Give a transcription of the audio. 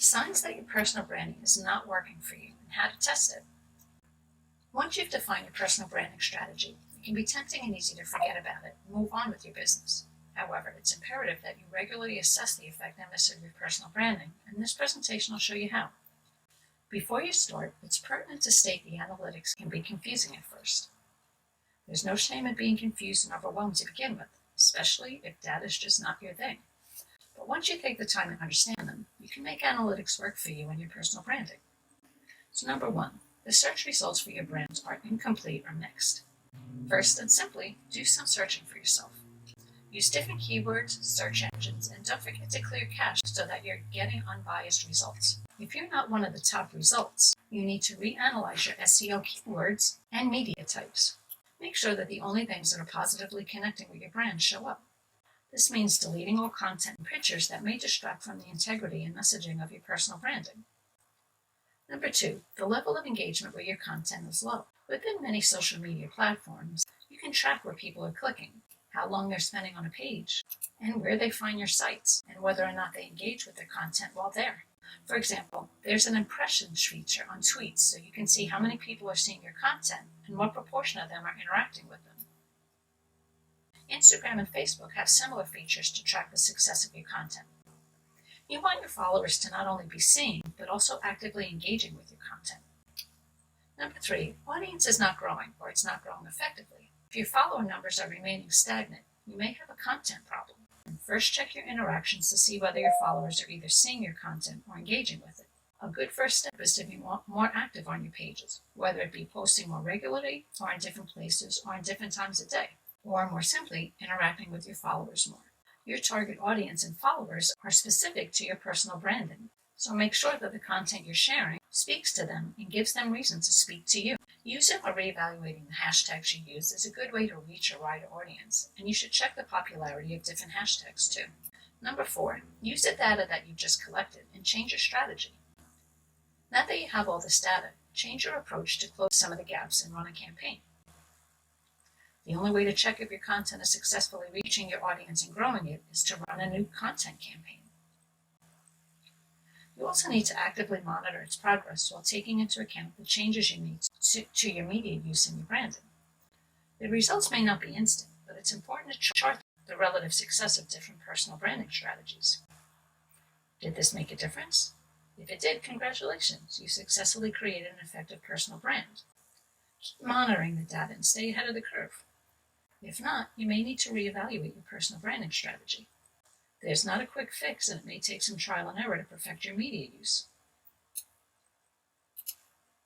Signs that your personal branding is not working for you and how to test it. Once you've defined your personal branding strategy, it can be tempting and easy to forget about it and move on with your business. However, it's imperative that you regularly assess the effectiveness of your personal branding, and this presentation will show you how. Before you start, it's pertinent to state the analytics can be confusing at first. There's no shame in being confused and overwhelmed to begin with, especially if data is just not your thing. But once you take the time to understand them, you can make analytics work for you and your personal branding. So number one, the search results for your brands are incomplete or mixed. First and simply, do some searching for yourself. Use different keywords, search engines, and don't forget to clear cache so that you're getting unbiased results. If you're not one of the top results, you need to reanalyze your SEO keywords and media types. Make sure that the only things that are positively connecting with your brand show up. This means deleting all content and pictures that may distract from the integrity and messaging of your personal branding. Number two, the level of engagement with your content is low. Within many social media platforms, you can track where people are clicking, how long they're spending on a page, and where they find your sites, and whether or not they engage with their content while there. For example, there's an impressions feature on tweets, so you can see how many people are seeing your content and what proportion of them are interacting with them. Instagram and Facebook have similar features to track the success of your content. You want your followers to not only be seeing, but also actively engaging with your content. Number three, audience is not growing, or it's not growing effectively. If your follower numbers are remaining stagnant, you may have a content problem. And first, check your interactions to see whether your followers are either seeing your content or engaging with it. A good first step is to be more active on your pages, whether it be posting more regularly, or in different places, or in different times a day, or more simply, interacting with your followers more. Your target audience and followers are specific to your personal branding, so make sure that the content you're sharing speaks to them and gives them reason to speak to you. Using or reevaluating the hashtags you use is a good way to reach a wider audience, and you should check the popularity of different hashtags too. Number four, use the data that you just collected and change your strategy. Now that you have all this data, change your approach to close some of the gaps and run a campaign. The only way to check if your content is successfully reaching your audience and growing it is to run a new content campaign. You also need to actively monitor its progress while taking into account the changes you made to your media use and your branding. The results may not be instant, but it's important to chart the relative success of different personal branding strategies. Did this make a difference? If it did, congratulations, you successfully created an effective personal brand. Keep monitoring the data and stay ahead of the curve. If not, you may need to reevaluate your personal branding strategy. There's not a quick fix, and it may take some trial and error to perfect your media use.